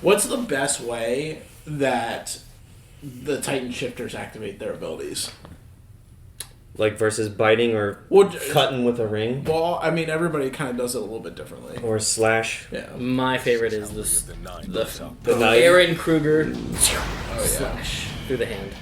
What's the best way that the Titan shifters activate their abilities? Like versus biting or cutting with a ring? Well, I mean, everybody kind of does it a little bit differently. Or slash. Yeah. My favorite is the knife. Aaron Kruger slash through the hand.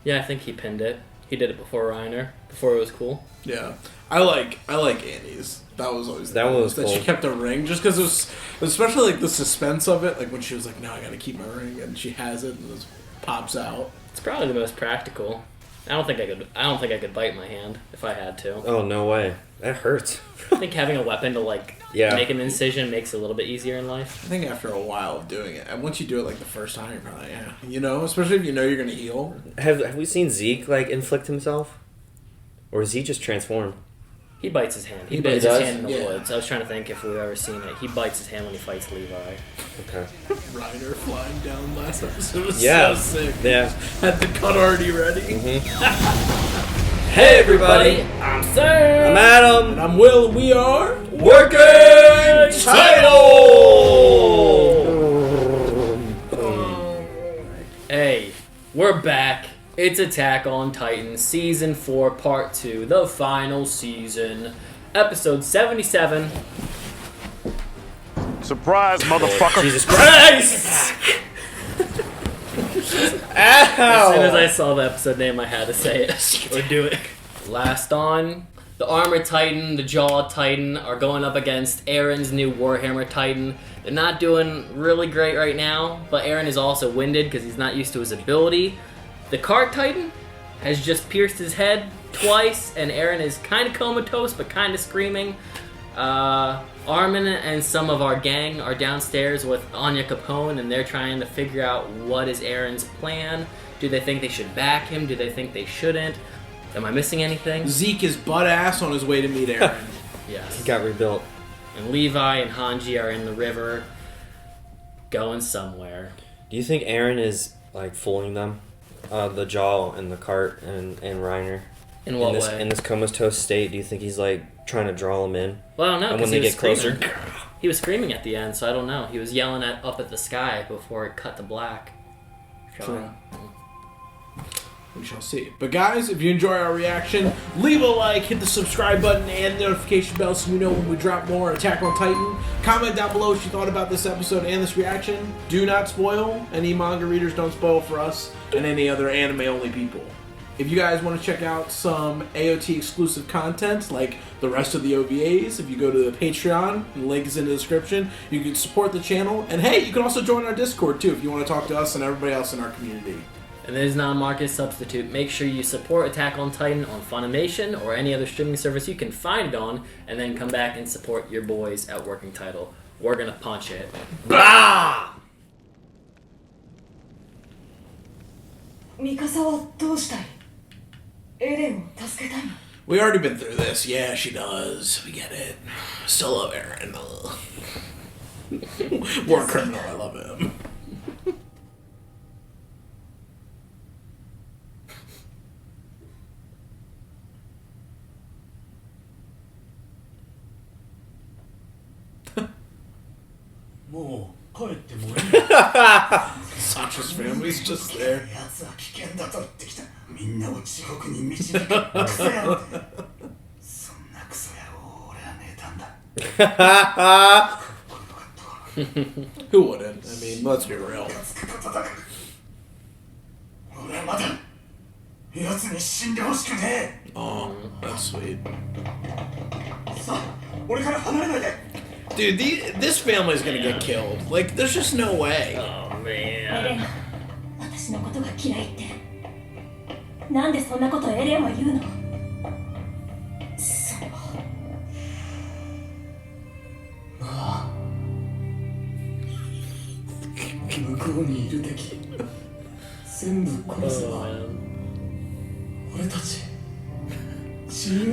Yeah, I think he pinned it. He did it before Reiner, before it was cool. Yeah. I like Annie's. That was always that one was that cool. She kept a ring just because it was, especially like the suspense of it, like when she was like, "No, I gotta keep my ring," and she has it and it pops out. It's probably the most practical. I don't think I could bite my hand if I had to. Oh no way! That hurts. I think having a weapon to make an incision makes it a little bit easier in life. I think after a while of doing it, and once you do it like the first time, you're probably especially if you know you're gonna heal. Have we seen Zeke inflict himself, or is he just transformed? He bites his hand. He bites his hand in the woods. I was trying to think if we've ever seen it. He bites his hand when he fights Levi. Okay. Reiner flying down last episode was so sick. Yeah. Had the cut already ready. Mm-hmm. Hey everybody! I'm Sam! I'm Adam! And I'm Will, and we are... Working Title! Hey, we're back. It's Attack on Titan, Season 4, Part 2, the final season, Episode 77. Surprise, motherfucker! Jesus Christ! Ow! As soon as I saw the episode name, I had to say it, or do it. Last on, the Armored Titan, the Jaw Titan are going up against Aaron's new Warhammer Titan. They're not doing really great right now, but Aaron is also winded because he's not used to his ability. The Card Titan has just pierced his head twice, and Aaron is kind of comatose, but kind of screaming. Armin and some of our gang are downstairs with Anya Capone, and they're trying to figure out what is Aaron's plan. Do they think they should back him? Do they think they shouldn't? Am I missing anything? Zeke is butt-ass on his way to meet Aaron. Yes. He got rebuilt. And Levi and Hanji are in the river, going somewhere. Do you think Aaron is, fooling them? The Jaw and the Cart and Reiner. In what way? In this comatose state, do you think he's, trying to draw them in? Well, I don't know. And when they get closer... He was screaming at the end, so I don't know. He was yelling up at the sky before it cut to black. True. We shall see. But guys, if you enjoy our reaction, leave a like, hit the subscribe button and the notification bell so you know when we drop more Attack on Titan. Comment down below what you thought about this episode and this reaction. Do not spoil. Any manga readers don't spoil for us and any other anime-only people. If you guys want to check out some AOT exclusive content, like the rest of the OVAs, if you go to the Patreon, the link is in the description, you can support the channel. And hey, you can also join our Discord too if you want to talk to us and everybody else in our community. And there's not a market substitute. Make sure you support Attack on Titan on Funimation or any other streaming service you can find it on, and then come back and support your boys at Working Title. We're gonna punch it. Bah! We already been through this. Yeah, she does. We get it. Still love Aaron. War criminal. I love him. Sasha's family's just there. Who wouldn't? I mean, let's be real. Oh, that's sweet. Dude, this family's gonna get killed. There's just no way. Oh, man.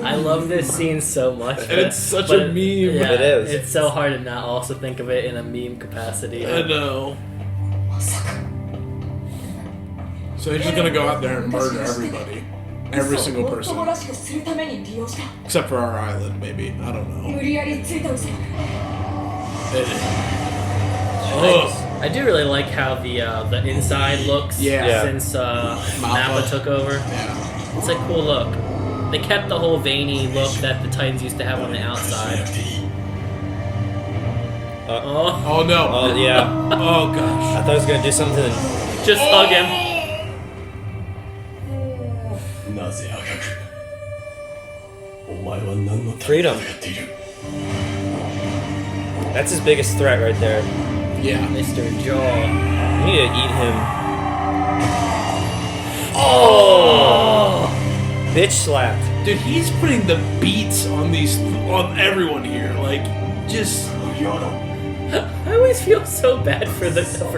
I love this scene so much. It's such a meme. Yeah, it is. It's so hard to not also think of it in a meme capacity. I know. So he's just gonna go out there and murder everybody. Every single person. Except for our island, maybe. I don't know. Nice. I do really like how the inside looks Yeah. since Mappa took over. Yeah. It's a cool look. They kept the whole veiny look that the Titans used to have on the outside. Oh no. Oh, yeah. Oh gosh. I thought I was gonna do something. Just hug him. Freedom. That's his biggest threat right there. Yeah. Mr. Jaw. You need to eat him. Oh! Bitch slapped. Dude, he's putting the beats on everyone here. Like, just. I always feel so bad for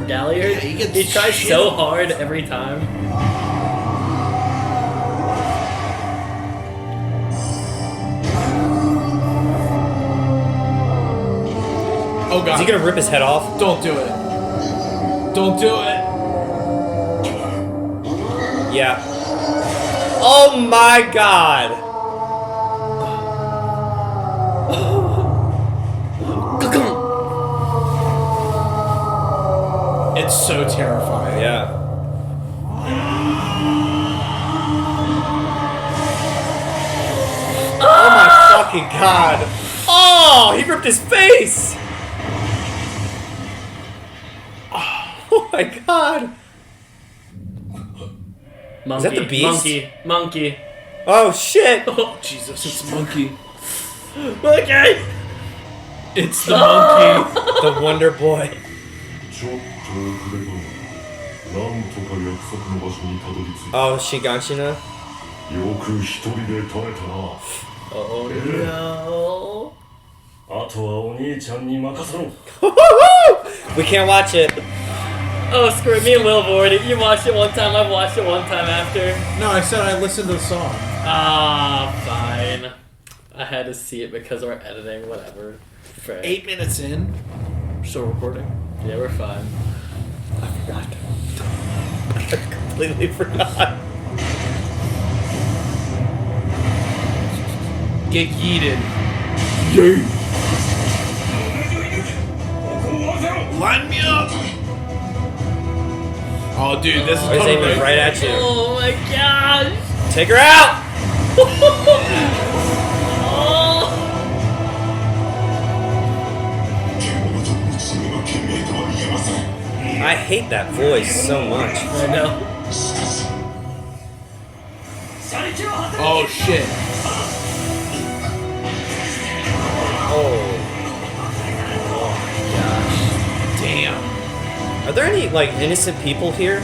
Galliard. Yeah, he gets he tries shit so on. hard every time. Oh god. Is he gonna rip his head off? Don't do it. Don't do it. Yeah. Oh my god. It's so terrifying. Yeah. Oh my fucking god. Oh, he ripped his face. Oh my god. Monkey. Is that the beast? Monkey. Oh shit. Oh Jesus, it's Monkey. Monkey! It's the monkey. The Wonder Boy. ちょっと遅れたが、なんとか約束の場所にたどり着いた。 Oh, Shiganshina. よく一人で耐えたな。 Oh no. あとはお兄ちゃんに任せろ。 We can't watch it. Oh, screw it. Me and Will have already. You watched it one time, I've watched it one time after. No, I said I listened to the song. Ah, fine. I had to see it because we're editing, whatever. Fair. 8 minutes in. We're still recording. Yeah, we're fine. I forgot. I completely forgot. Get yeeted. Yay. Line me up. Oh, dude, this is He's totally aiming right at you. Oh my gosh! Take her out! I hate that voice so much. I know. Oh shit. Oh. Damn. Are there any, like, innocent people here?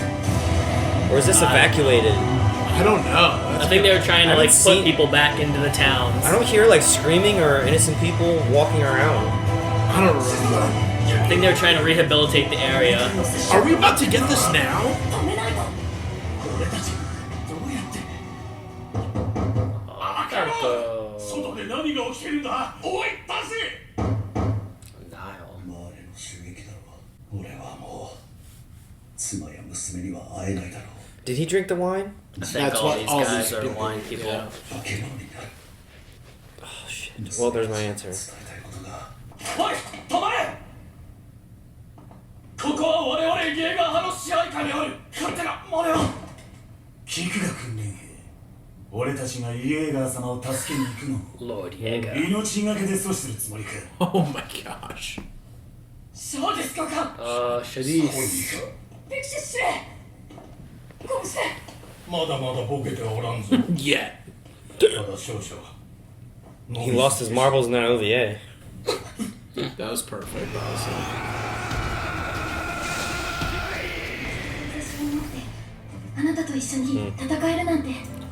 Or is this evacuated? I don't know. I think they were trying to I like haven't put seen- people back into the towns. I don't hear, like, screaming or innocent people walking around. I don't remember. I think they were trying to rehabilitate the area. Are we about to get this now? Oh, 外で何が起きてるんだ。おい、出せ。 Nile. 周りの襲撃だろう。俺はもう妻や娘には会えないだろう。 Did he drink the wine? I think That's all what these all guys these are people- wine people. yeah. 化け物になる。 Oh, shit. Well, there's my answer. 伝えたいことが。おい、止まれ。ここは我々ゲーガー派の支配下にある勝手な真似は。聞くが訓練兵。俺たちがイエーガー様を助けに行くのを Lord Yeager. 命がけで阻止するつもりか。 Oh my gosh. そうですかか。 Shadis. まだまだボケてはおらんぞ。 Yeah. まだ少々。 He lost his marbles in that OVA. That was perfect, honestly.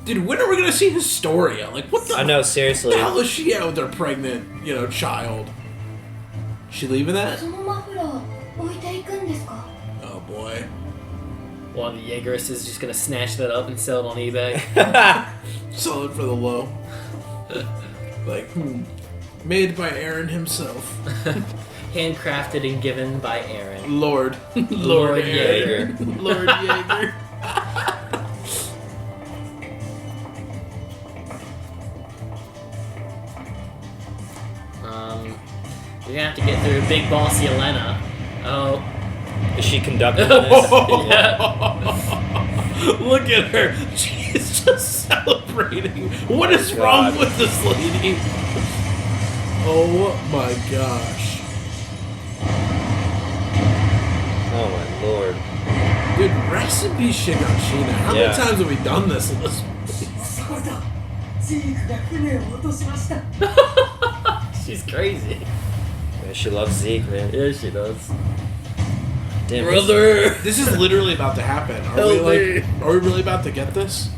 Dude, when are we gonna see Historia? Like, what the I know, seriously. hell is she at with her pregnant, child? She leaving that? Oh boy. One of the Jaegerists is just gonna snatch that up and sell it on eBay. Sell it for the low. Like, made by Aaron himself. Handcrafted and given by Aaron. Lord. Lord Yeager. Lord Yeager. We're gonna have to get through Big Bossy Elena. Oh. Is she conducting this? Yeah. Look at her. She's just celebrating. What is wrong with this lady? Oh my gosh. Oh my lord. Dude, recipe Shingekinokyojin. How many times have we done this in this movie? She's crazy. Yeah, she loves Zeke, man. Yeah, she does. Damn, Brother! This is literally about to happen. Are we really about to get this?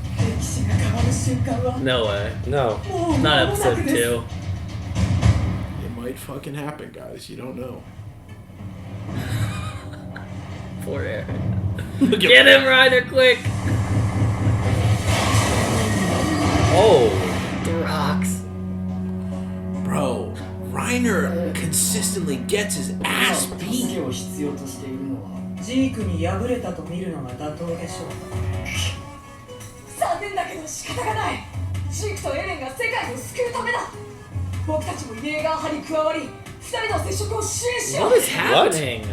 No way. No. Not episode 2. It might fucking happen, guys. You don't know. Poor Aaron. Get him, Ryder, quick! Oh. The rocks. Bro, Reiner consistently gets his ass beat. を必要としているのはジークに敗れたと見るのが妥当でしょう。残念だけど仕方がない。ジークとエレンが世界を救うためだ。僕たちもイエーガー派に加わり、二人の接触を支援しよう。 What is happening?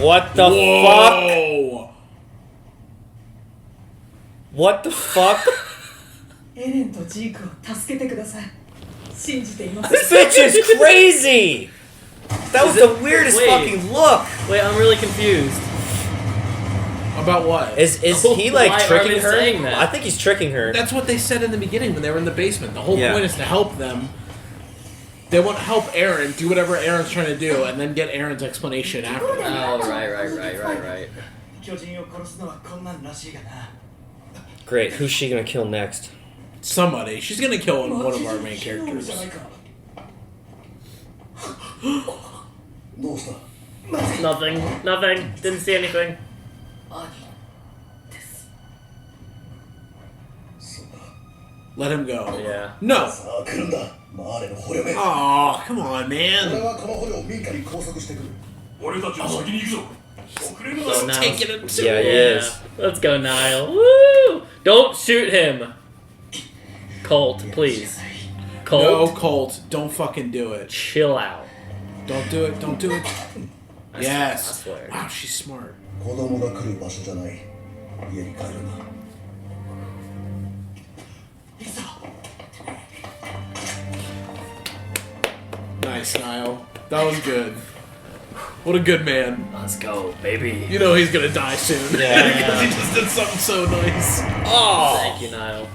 What the Whoa. fuck? What the fuck? エレンとジークを助けてください。信じています。 This bitch is crazy! That was the weirdest Wait. fucking look! Wait, I'm really confused. About what? Is he like Why are tricking they her? saying that? I think he's tricking her. That's what they said in the beginning when they were in the basement. The whole Yeah. point is to help them. They want to help Aaron do whatever Aaron's trying to do, and then get Aaron's explanation after that. Oh, right. 巨人を殺すのは困難らしいがな。 Great, who's she gonna kill next? Somebody. She's gonna kill one of our main characters. どうした？ Nothing. Didn't see anything. そうだ。 Let him go. Yeah. No. さあ来るんだ。マーレの捕虜め。 Oh, come on, 俺 man. はこの捕虜を民家に拘束してくる。俺たちは先に行くぞ遅れるな So now, Taking him to Yeah, he yeah. is. Let's go, Niall. Woo! Don't shoot him. Colt, please. Colt, No, Colt. Don't fucking do it. chill out. Don't do it. Don't do it. I Yes. swear. Wow, she's smart. 子供が来る場所じゃない。家に帰るんだ。 Nice, Niall. That was good. What a good man. Let's go, baby. You know he's gonna die soon. Yeah. Because he just did something so nice. Oh! Thank you, Niall.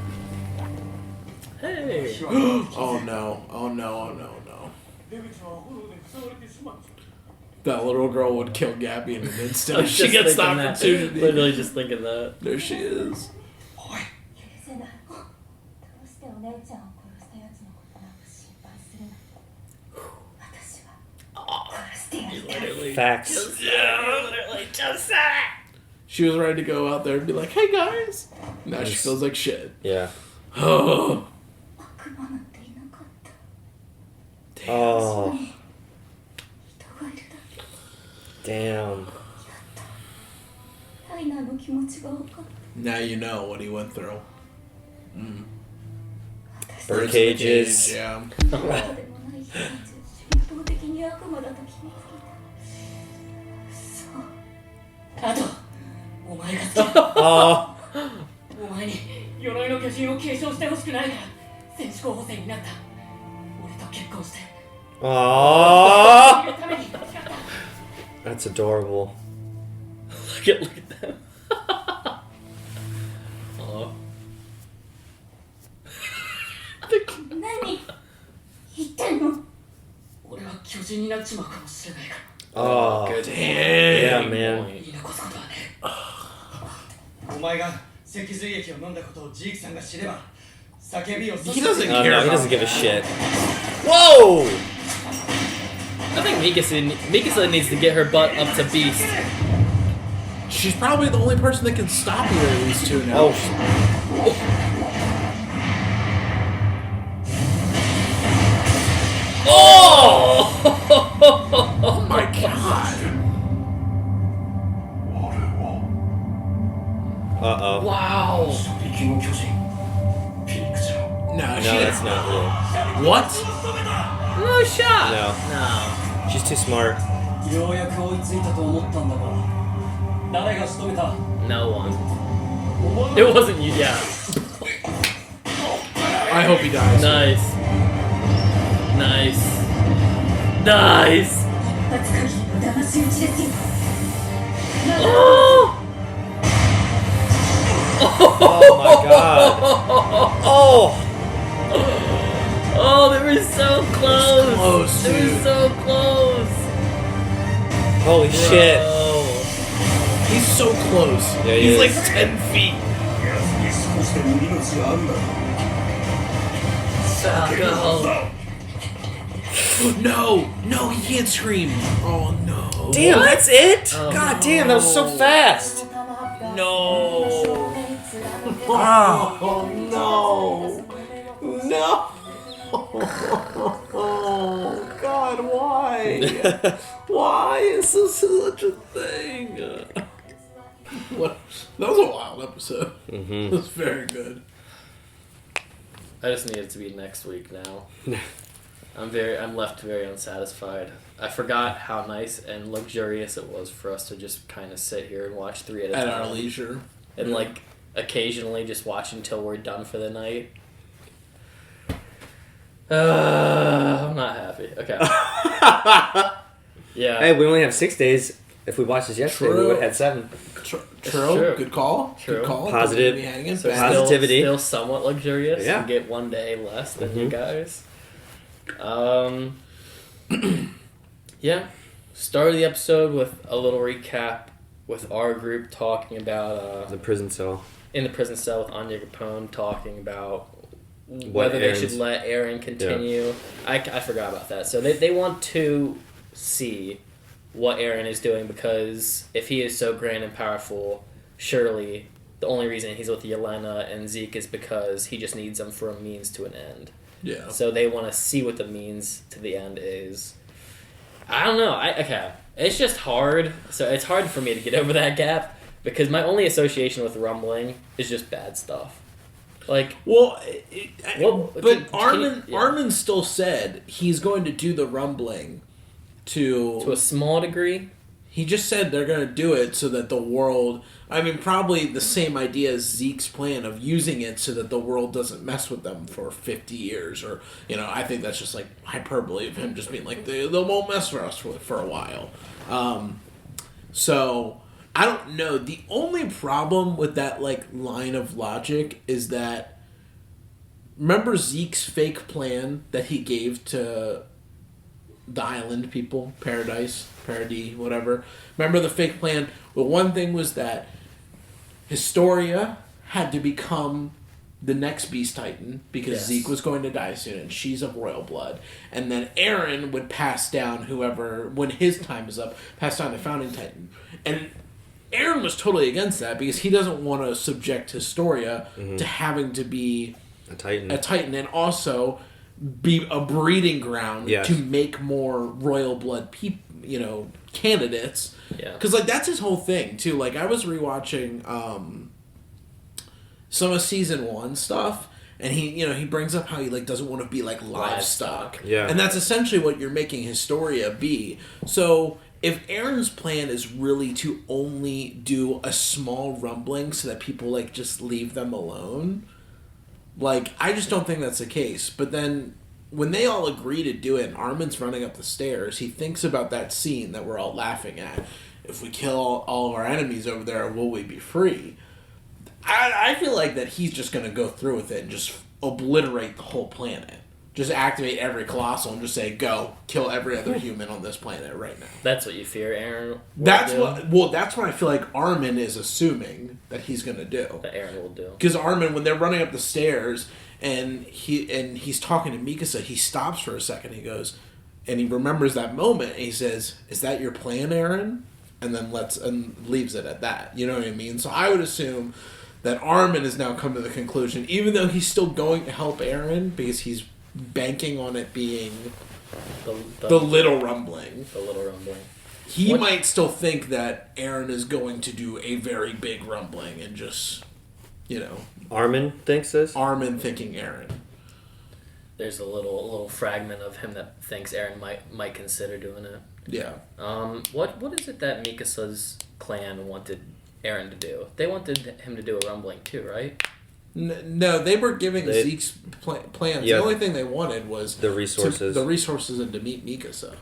Hey. Oh no. Oh no. Oh no. No. That little girl would kill Gabby in an instant I if was she just gets the thinking that. opportunity. Literally just thinking that. There she is. 許せない。どうしてお姉ちゃんを殺したやつのことなんか心配するの？私は殺してやりたい。 Literally. Facts. Literally just said it. She was ready to go out there and be like, "Hey guys." Now she feels like shit. Yeah. Oh. 悪魔なんていなかった。 Oh. 人がいるだけ。 Damn. ライナーの気持ちが分かった。 Now you know what he went through. Bird Birds in the cages. cage, yeah. そうでもない人たちを衝動的に悪魔だと決めつけた。そう。あと、お前が好き。 Oh. お前に鎧の巨人を継承してほしくないから戦士候補生になった。俺と結婚して。 Oh. 俺のために誓った That's adorable. Look at them. Oh. 何言ってんの？俺は巨人になっちまうかもしれないから。 Oh. Damn. Yeah, man. 言い残すことはね。お前が脊髄液を飲んだことをジークさんが知れば、叫びを阻止 He doesn't できる Oh, care no, he about doesn't give a that. shit. Whoa! I think Mikasa needs to get her butt up to Beast. She's probably the only person that can stop either of these two now. Oh. Oh my god. Uh-oh. Wow. 敵の巨人、ピリクじゃん。 No, No, she that's not real. What? No shot. No. No. She's too smart. ようやく追いついたと思ったんだが誰が仕留めた No one. It wasn't you, yeah. I hope he dies. Nice. Nice. Nice! 一発限りの騙し討ちですよ Oh! Oh my god. Oh! Oh, they were so close! close, They were dude. so close! Holy shit. Bro. He's so close. Yeah, he He's is. like 10 feet. 奴に少しでも命があるんだろ Go. No, no, he can't scream. Oh no. Damn, that's it? Oh, god damn, that was so fast. No. Oh no. No. Oh God, why? Why is this such a thing? What? That was a wild episode. It was very good. I just need it to be next week now. I'm left very unsatisfied. I forgot how nice and luxurious it was for us to just kind of sit here and watch 3 at a At time. our leisure. And like occasionally just watch until we're done for the night. I'm not happy. Okay. Yeah. Hey, we only have 6 days. If we watched this yesterday, we True. would have had 7. True. True. Good call. True. Good call. Positive. Don't leave me hanging. So Bad. Positivity. Still somewhat luxurious. Yeah. You get 1 day less than you guys. Yeah. Started the episode with a little recap with our group talking about The prison cell. in the prison cell with Anya Capone talking about whether they should Aaron's- let Aaron continue. I forgot about that. So they want to see what Aaron is doing because if he is so grand and powerful, surely the only reason he's with Yelena and Zeke is because he just needs them for a means to an end. Yeah. So they want to see what the means to the end is. I don't know. Okay. It's just hard. So it's hard for me to get over that gap because my only association with Rumbling is just bad stuff. Like, Well, Well, but can you- Armin still said he's going to do the rumbling to a small degree. He just said they're going to do it so that the world... I mean, probably the same idea as Zeke's plan of using it so that the world doesn't mess with them for 50 years. Or, I think that's just like hyperbole of him just being like, they won't mess with us for a while. So, I don't know. The only problem with that line of logic is that... Remember Zeke's fake plan that he gave to the island people? Paradise? Paradis? Whatever. Remember the fake plan? Well, one thing was that Historia had to become the next Beast Titan because Yes. Zeke was going to die soon and she's of royal blood. And then Aaron would pass down whoever, when his time is up, pass down the Founding Titan. And Aaron was totally against that because he doesn't want to subject Historia to having to be A Titan. a Titan and also be a breeding ground Yes. to make more royal blood candidates. Yeah. Because that's his whole thing too. I was rewatching some of season 1 stuff, and he brings up how he doesn't want to be livestock. Yeah. And that's essentially what you're making Historia be. So if Aaron's plan is really to only do a small rumbling so that people just leave them alone, I just don't think that's the case. But then when they all agree to do it and Armin's running up the stairs, he thinks about that scene that we're all laughing at. If we kill all of our enemies over there, will we be free? I feel like that he's just going to go through with it and just obliterate the whole planet. Just activate every Colossal and just say, go, kill every other human on this planet right now. That's what you fear, Aaron. That's what I feel like Armin is assuming that he's going to do. That Aaron will do. Because Armin, when they're running up the stairs and he's talking to Mikasa, he stops for a second. He goes, and he remembers that moment. And he says, "Is that your plan, Aaron?" And then leaves it at that. You know what I mean? So I would assume that Armin has now come to the conclusion, even though he's still going to help Aaron because he's banking on it being the little rumbling. The little rumbling. He might still think that Aaron is going to do a very big rumbling and just, Armin thinks this? Armin thinking Aaron. there's a little fragment of him that thinks Eren might consider doing it. Yeah. What is it that Mikasa's clan wanted Eren to do? They wanted him to do a rumbling too, right? No, they were giving Zeke's plans. Yeah. The only thing they wanted was The resources. And to meet Mikasa.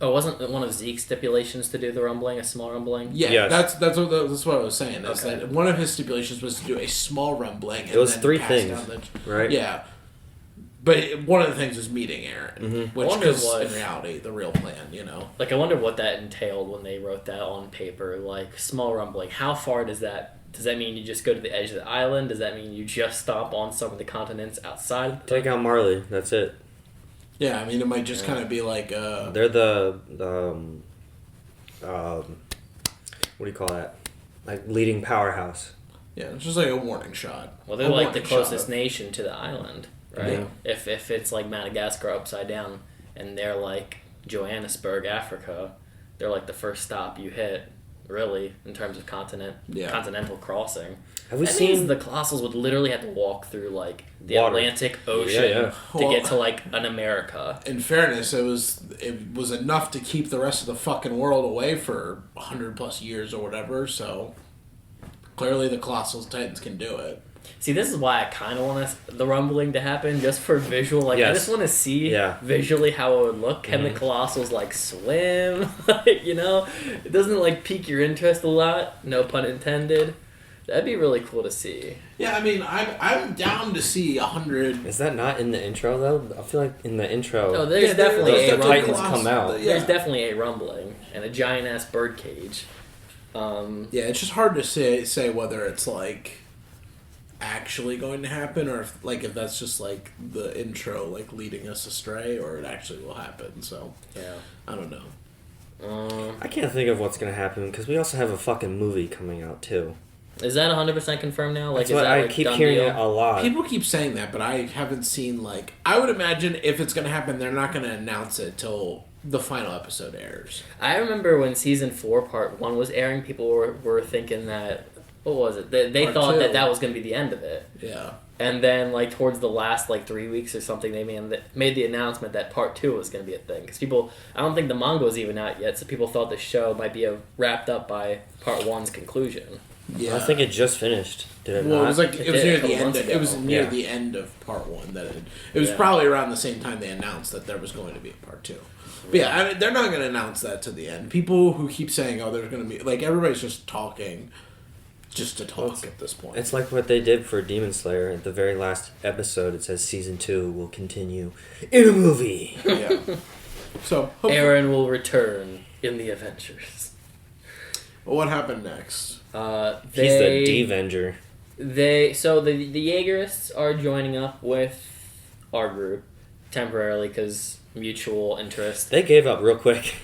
Oh, wasn't it one of Zeke's stipulations to do the rumbling, a small rumbling? Yeah, Yes. that's what I was saying. Is Okay. that one of his stipulations was to do a small rumbling. And It was then 3 pass things, down right? Yeah, but one of the things was meeting Eren, Mm-hmm. which I wonder is what- in reality the real plan. Like, I wonder what that entailed when they wrote that on paper. Like, small rumbling. How far does that mean you just go to the edge of the island? Does that mean you just stop on some of the continents outside? Take out Marley. That's it. Yeah, I mean, it might just kind of be like They're the what do you call that? Like leading powerhouse. yeah, it's just like a warning shot. Well, they're A like the warning closest shot. nation to the island, right? Yeah. If it's like Madagascar upside down, and they're like Johannesburg, Africa, they're like the first stop you hit, really, in terms of continental crossing. Have we That seen means the Colossals would literally have to walk through like the Water. Atlantic Ocean Yeah. to Well- get to like an America. In fairness, it was enough to keep the rest of the fucking world away for 100+ years or whatever. So clearly, the Colossal Titans can do it. See, this is why I kind of want the rumbling to happen, just for visual. Like, I Yes. just want to see Yeah. visually how it would look. Can the Colossals, like, swim? It doesn't, like, pique your interest a lot. No pun intended. That'd be really cool to see. Yeah, I mean, I'm down to see 100. Is that not in the intro though? I feel like in the intro. Oh, there's definitely there's a the rumbling. Titans come out. Yeah. There's definitely a rumbling and a giant-ass birdcage. Yeah, it's just hard to say whether it's like actually going to happen or if that's just like the intro like leading us astray or it actually will happen. So Yeah. I don't know. I can't think of what's gonna happen because we also have a fucking movie coming out too. Is that 100% confirmed now? Like, That's is what that I like, keep done hearing deal? it a lot. People keep saying that, but I haven't seen like. I would imagine if it's going to happen, they're not going to announce it till the final episode airs. I remember when season 4 part 1 was airing, people were thinking that, what was it? They Part thought 2. that was going to be the end of it. Yeah. And then, like, towards the last, like, 3 weeks or something, they made the announcement that part 2 was going to be a thing. Because people, I don't think the manga was even out yet, so people thought the show might be wrapped up by part 1's conclusion. Yeah. I think it just finished. Did it Well, not? it was like It it was did a near the couple end. months It was ago. near Yeah. the end of part 1 that it was Yeah. probably around the same time they announced that there was going to be a part 2. But yeah, I mean, they're not going to announce that to the end. People who keep saying, "Oh, there's going to be," like, everybody's just talking, just to talk at this point. It's like what they did for Demon Slayer. At the very last episode, it says season 2 will continue in a movie. Yeah. So hopefully- Eren will return in the Avengers. Well, what happened next? He's the Devenger. So the Jaegerists are joining up with our group temporarily because mutual interest. They gave up real quick.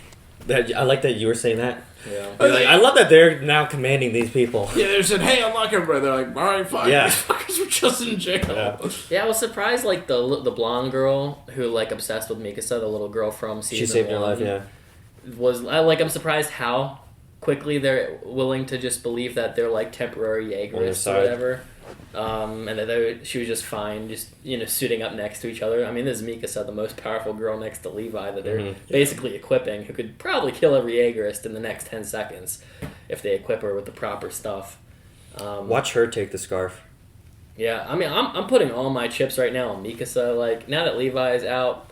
I like that you were saying that. Yeah. You're like, I love that they're now commanding these people. Yeah, they said, "Hey, unlock everybody." They're like, "All right, fine." Yeah. These fuckers were just in jail. Yeah. Yeah, I was surprised. Like the blonde girl who like obsessed with Mikasa, the little girl from season She saved her 1, life, yeah. I'm surprised how quickly they're willing to just believe that they're like temporary On their Jaegerists or side. whatever. And that she was just fine, just suiting up next to each other. I mean, this is Mikasa, the most powerful girl next to Levi, that they're basically equipping, who could probably kill every Jaegerist in the next 10 seconds if they equip her with the proper stuff. Watch her take the scarf. Yeah, I mean, I'm putting all my chips right now on Mikasa. Like, now that Levi is out,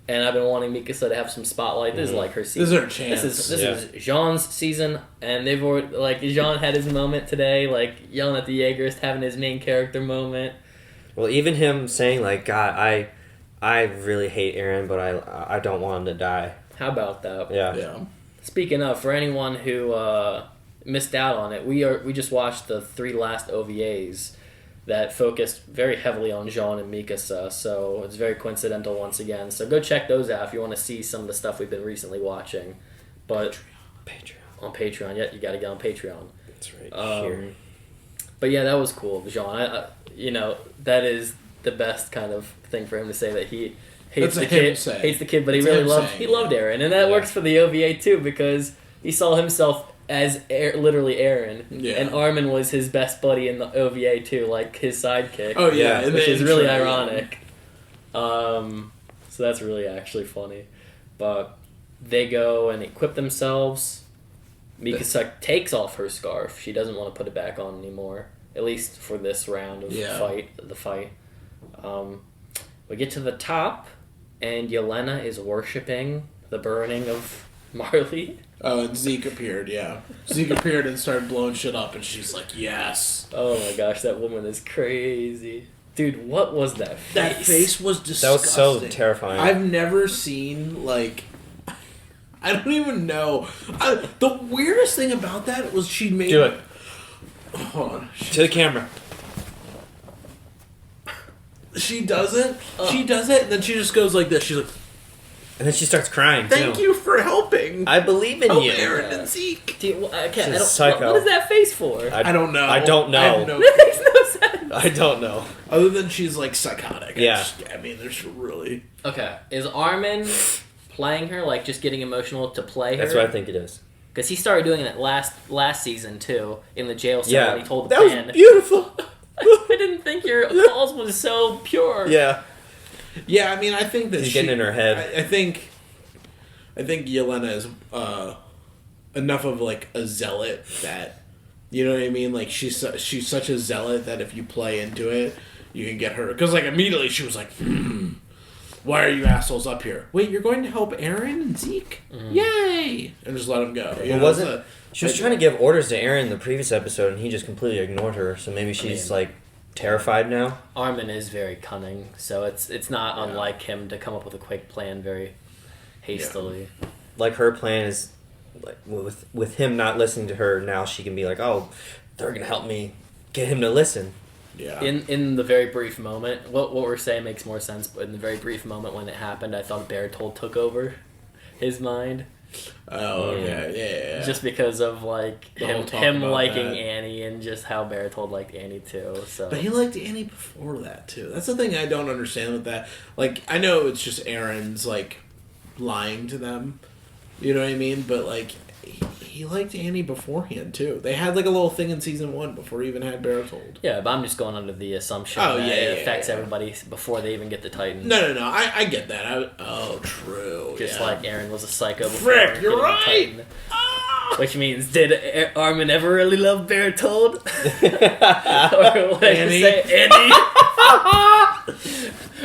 and I've been wanting Mikasa to have some spotlight, this is like her season. This is her chance. This Yeah. is Jean's season, and they've already, like, Jean had his moment today, like, yelling at the Jaegerist, having his main character moment. Well, even him saying, like, God, I really hate Eren, but I don't want him to die. How about that? Yeah. Yeah. Speaking of, for anyone who missed out on it, we just watched the 3 last OVAs that focused very heavily on Jean and Mikasa, so it's very coincidental once again. So go check those out if you want to see some of the stuff we've been recently watching. But Patreon. on Patreon, yeah, you got to get on Patreon. That's right here. But yeah, that was cool, Jean. That is the best kind of thing for him to say, that he hates That's the a him kid, saying. hates the kid, but he It's really him loved saying, he loved yeah. Eren, and that Yeah. works for the OVA too, because he saw himself as literally Eren, Yeah. and Armin was his best buddy in the OVA too, like his sidekick. Oh yeah, Yeah. in which the is really intro, yeah. ironic. So that's really actually funny. But they go and equip themselves. Mikasa takes off her scarf. She doesn't want to put it back on anymore. At least for this round of the fight. We get to the top, and Yelena is worshipping the burning of Marley. Oh, and Zeke appeared, yeah. Zeke appeared and started blowing shit up, and she's like, yes. Oh my gosh, that woman is crazy. Dude, what was that face? That face was disgusting. That was so terrifying. I've never seen, like... I don't even know. The weirdest thing about that was she made... Do it. Hold on. To the camera. She does it. She does it, and then she just goes like this. She's like, And then she starts crying, thank too. you for helping. I believe in Help you. Aaron and Zeke. Dude, I She's don't, a psycho. what is that face for? I don't know. I don't know. I have no That makes no sense. I don't know. Other than she's like psychotic. Yeah. I mean, there's really... Okay, is Armin playing her, like just getting emotional to play her? That's what I think it is. Because he started doing it last season too, in the jail cell when he told the That fan. was beautiful. I didn't think your cause was so pure. Yeah. Yeah, I mean, I think that He's getting in her head. I think Yelena is enough of like a zealot that, you know what I mean. Like she's such a zealot that if you play into it, you can get her. Because like immediately she was like, why are you assholes up here? Wait, you're going to help Aaron and Zeke? Yay! And just let him go. You Well, know, wasn't she was trying to give orders to Aaron in the previous episode, and he just completely ignored her. So maybe she's like terrified now. Armin is very cunning, so it's not unlike him to come up with a quick plan very hastily. Like her plan is, like with him not listening to her, now she can be like, oh, they're gonna help me get him to listen. Yeah. In the very brief moment, what we're saying makes more sense, but in the very brief moment when it happened, I thought Bertold took over his mind. Oh, okay. Yeah. Just because of like The whole talk him about liking that. Annie and just how Bertold liked Annie too. So But he liked Annie before that too. That's the thing I don't understand with that. Like, I know it's just Aaron's like lying to them. You know what I mean? But like, he liked Annie beforehand too. They had like a little thing in season 1 before he even had Bertold. yeah, but I'm just going under the assumption Oh, that yeah, it yeah, affects yeah. everybody before they even get the Titan. No. I get that. True. Just yeah. like Aaron was a psycho before Frick, you're getting the right! Titan. Ah! Which means, did Armin ever really love Bertold? Or what did Annie? I say? Annie?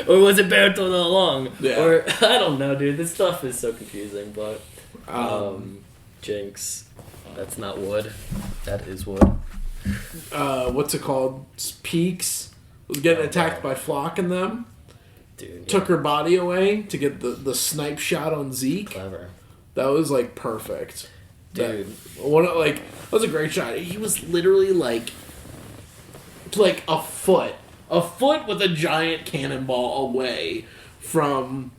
Or was it Bertold all along? Yeah. Or, I don't know, dude. This stuff is so confusing, but... Jinx. That's not wood. That is wood. What's it called? Peaks was getting attacked by Flock and them. Dude, Took her body away to get the snipe shot on Zeke. clever. That was like perfect. Dude. That was a great shot. He was literally like a foot with a giant cannonball away from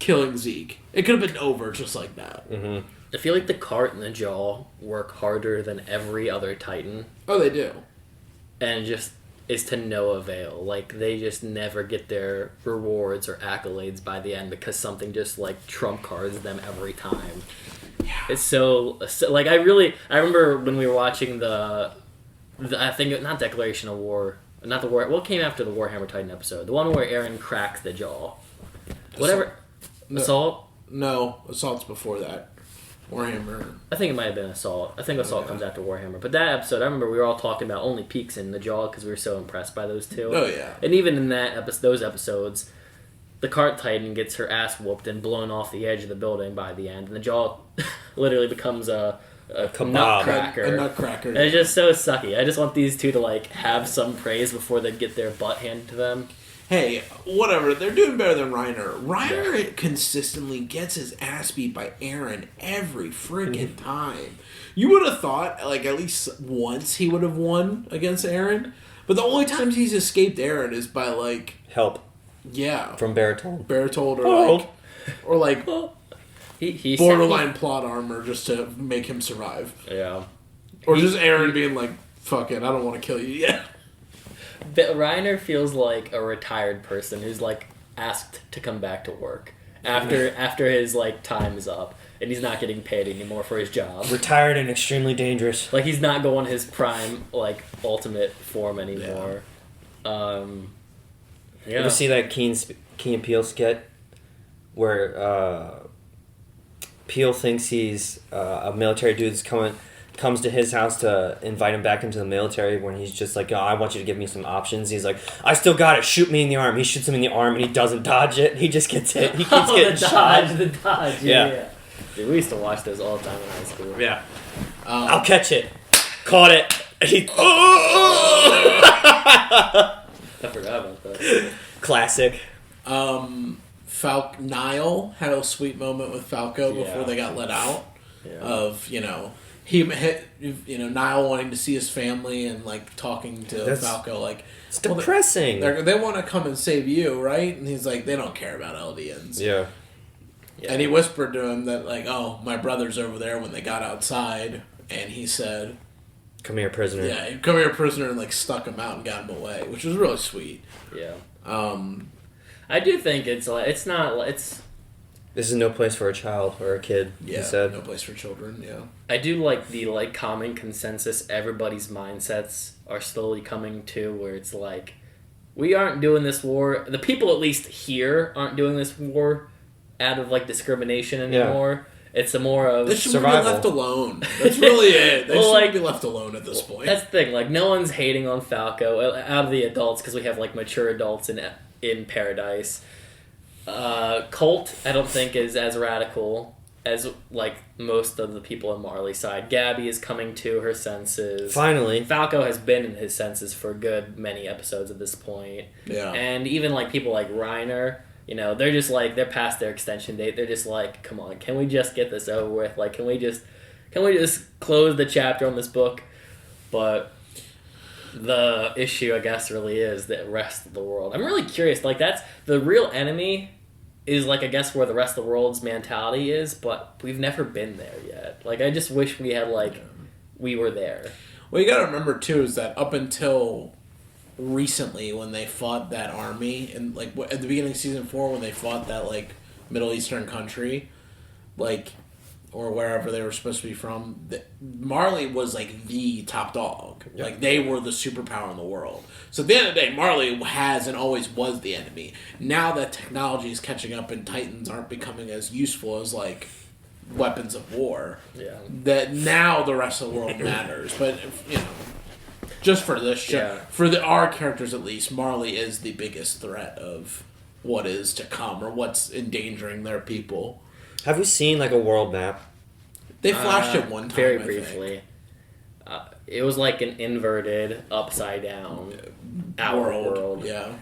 killing Zeke. It could have been over just like that. Mm-hmm. I feel like the cart and the jaw work harder than every other Titan. Oh, they do. And just is to no avail. Like, they just never get their rewards or accolades by the end because something just, like, trump cards them every time. Yeah. It's so like, I remember when we were watching the I think, not Declaration of War, not the War, what came after the Warhammer Titan episode? The one where Aaron cracks the jaw. Whatever. Assault? No, Assault's before that. Warhammer. I think it might have been Assault. I think Assault comes after Warhammer. But that episode, I remember we were all talking about only peaks in the jaw because we were so impressed by those two. Oh, yeah. And even in those episodes, the cart Titan gets her ass whooped and blown off the edge of the building by the end. And the jaw literally becomes a nutcracker. A nutcracker. And it's just so sucky. I just want these two to like have some praise before they get their butt handed to them. Hey, whatever. They're doing better than Reiner. Reiner consistently gets his ass beat by Aaron every freaking time. You would have thought, like, at least once he would have won against Aaron. But the only times he's escaped Aaron is by, like... Help. Yeah. From Bertold. Bertold or like He borderline plot armor just to make him survive. Yeah. Or just Aaron being like, fuck it, I don't want to kill you yet. But Reiner feels like a retired person who's like asked to come back to work after his like time is up and he's not getting paid anymore for his job. Retired and extremely dangerous. Like he's not going his prime like ultimate form anymore. You ever see that Key and Peele skit where Peele thinks he's a military dude that's comes to his house to invite him back into the military when he's just like, oh, I want you to give me some options. He's like, I still got it. Shoot me in the arm. He shoots him in the arm and he doesn't dodge it. He just gets hit. He keeps getting shot. The dodge. Yeah. Dude, we used to watch those all the time in high school. Yeah. I'll catch it. Caught it. I forgot about that. Classic. Niall had a sweet moment with Falco before they got let out. Yeah. Of, Niall wanting to see his family and like talking to Falco, like it's depressing. They want to come and save you, right? And he's like, they don't care about Eldians. Yeah. And he whispered to him that like, oh, my brother's over there when they got outside, and he said, "Come here, prisoner." Yeah, come here, prisoner, and like stuck him out and got him away, which was really sweet. Yeah. I do think it's This is no place for a child or a kid. Yeah, he said. No place for children. Yeah. I do like the common consensus. Everybody's mindsets are slowly coming to where it's like, we aren't doing this war. The people at least here aren't doing this war out of like discrimination anymore. Yeah. It's a more of they should survival. Be left alone. That's really it. They should be left alone at this point. That's the thing. Like, no one's hating on Falco out of the adults because we have like mature adults in Paradise. Colt, I don't think is as radical as like most of the people on Marley's side. Gabby is coming to her senses. Finally. Falco has been in his senses for a good many episodes at this point. Yeah. And even like people like Reiner, they're just like, they're past their extension date. They're just like, come on, can we just get this over with? Like, can we just close the chapter on this book? But the issue, I guess, really is the rest of the world. I'm really curious. Like, that's the real enemy is, like, I guess where the rest of the world's mentality is, but we've never been there yet. Like, I just wish we had, like, we were there. Well, you gotta remember, too, is that up until recently when they fought that army, and, like, at the beginning of Season 4 when they fought that, like, Middle Eastern country, like, or wherever they were supposed to be from, Marley was, like, the top dog. Yep. Like, they were the superpower in the world. So at the end of the day, Marley has and always was the enemy. Now that technology is catching up and Titans aren't becoming as useful as, like, weapons of war, that now the rest of the world matters. But, just for this show, for our characters at least, Marley is the biggest threat of what is to come or what's endangering their people. Have we seen like a world map? They flashed it one time, very briefly. It was like an inverted, upside down world. Yeah.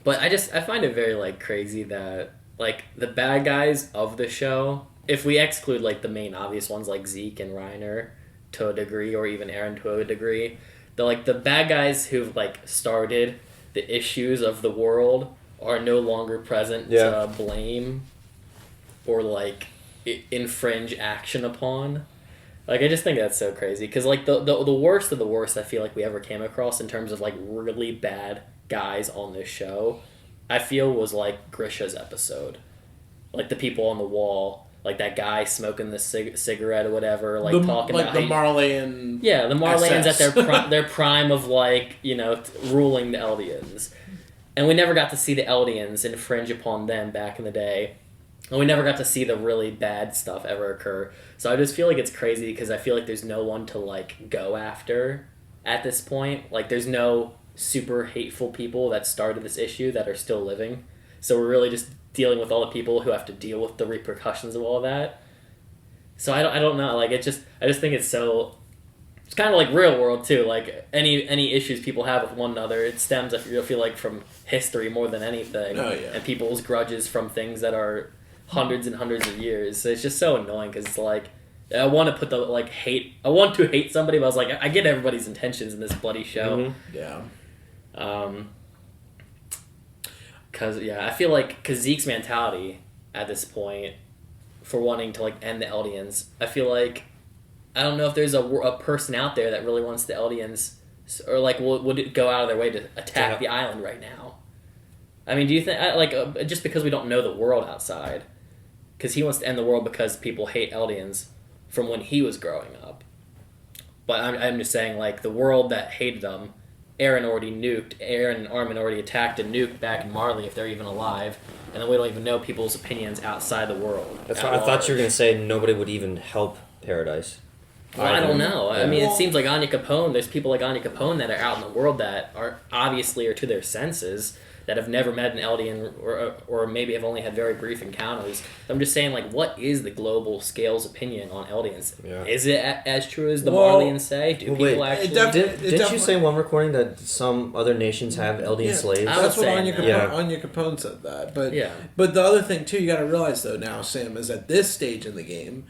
But I find it very like crazy that like the bad guys of the show, if we exclude like the main obvious ones like Zeke and Reiner to a degree, or even Eren to a degree, the bad guys who've like started the issues of the world are no longer present to blame or like infringe action upon. Like, I just think that's so crazy because like the worst of the worst I feel like we ever came across in terms of like really bad guys on this show, I feel was like Grisha's episode, like the people on the wall, like that guy smoking the cigarette or whatever, like talking like about the Marleyan. Yeah, the Marleyans at their prime of like ruling the Eldians, and we never got to see the Eldians infringe upon them back in the day. And we never got to see the really bad stuff ever occur. So I just feel like it's crazy because I feel like there's no one to, like, go after at this point. Like, there's no super hateful people that started this issue that are still living. So we're really just dealing with all the people who have to deal with the repercussions of all that. So I don't know. Like, I just think it's so... It's kind of like real world, too. Like, any issues people have with one another, it stems, I feel like, from history more than anything. Oh, yeah. And people's grudges from things that are hundreds and hundreds of years. So it's just so annoying because it's like, I want to put the, like, hate... I want to hate somebody, but I was like, I get everybody's intentions in this bloody show. Mm-hmm. Yeah. Because, I feel like, because Zeke's mentality at this point for wanting to, like, end the Eldians, I feel like, I don't know if there's a person out there that really wants the Eldians, or, like, would go out of their way to attack the island right now. I mean, do you think, like, just because we don't know the world outside, because he wants to end the world because people hate Eldians from when he was growing up. But I'm just saying, like, the world that hated them Eren and Armin already attacked and nuked back in Marley if they're even alive, and then we don't even know people's opinions outside the world. That's why I thought you were going to say nobody would even help Paradise. Well, I don't know. Yeah. I mean, it seems like Anya Capone, there's people like Anya Capone that are out in the world that are obviously to their senses, that have never met an Eldian or maybe have only had very brief encounters. I'm just saying, like, what is the global scale's opinion on Eldians? Yeah. Is it as true as the Well, Marlians say? Do wait, people actually... Didn't you say in one recording that some other nations have Eldian slaves? I was That's what saying Anya that. Capone, Yeah. Anya Capone said that. But Yeah. but the other thing too, you got to realize though now, Sam, is at this stage in the game,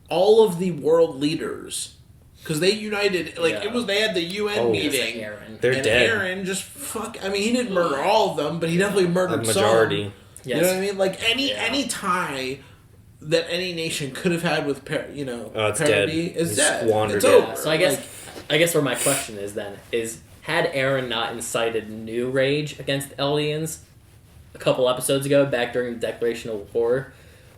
all of the world leaders, because they united, like Yeah. it was, they had the UN Oh, meeting. Eren. They're and dead. Aaron just he didn't murder all of them, but he definitely A murdered majority. some. Yes. You know what I mean? Like any Yeah. tie that any nation could have had with it's parody dead. is He's dead. squandered It's it. over. Yeah, so I guess where my question is then is, had Eren not incited new rage against Eldians a couple episodes ago, back during the Declaration of War,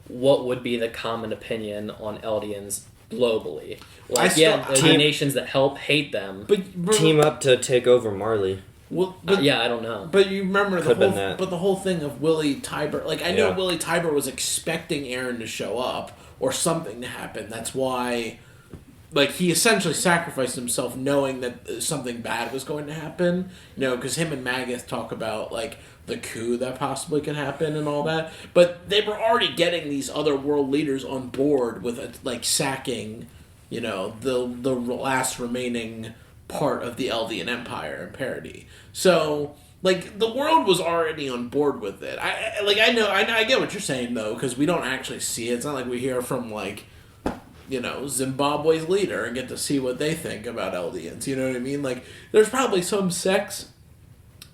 what would be the common opinion on Eldians globally? Like, the nations that help hate them. but Team up to take over Marley. well, but, Yeah, I don't know. But you remember Could've the been whole, that. but the whole thing of Willie Tybur. Like I know Yeah. Willie Tybur was expecting Aaron to show up or something to happen. That's why, like he essentially sacrificed himself, knowing that something bad was going to happen. You know, because him and Magath talk about like the coup that possibly can happen and all that. But they were already getting these other world leaders on board with like sacking, you know, the last remaining part of the Eldian Empire and parody. So, like, the world was already on board with it. I get what you're saying, though, because we don't actually see it. It's not like we hear from, like, you know, Zimbabwe's leader and get to see what they think about Eldians. You know what I mean? Like, there's probably some sects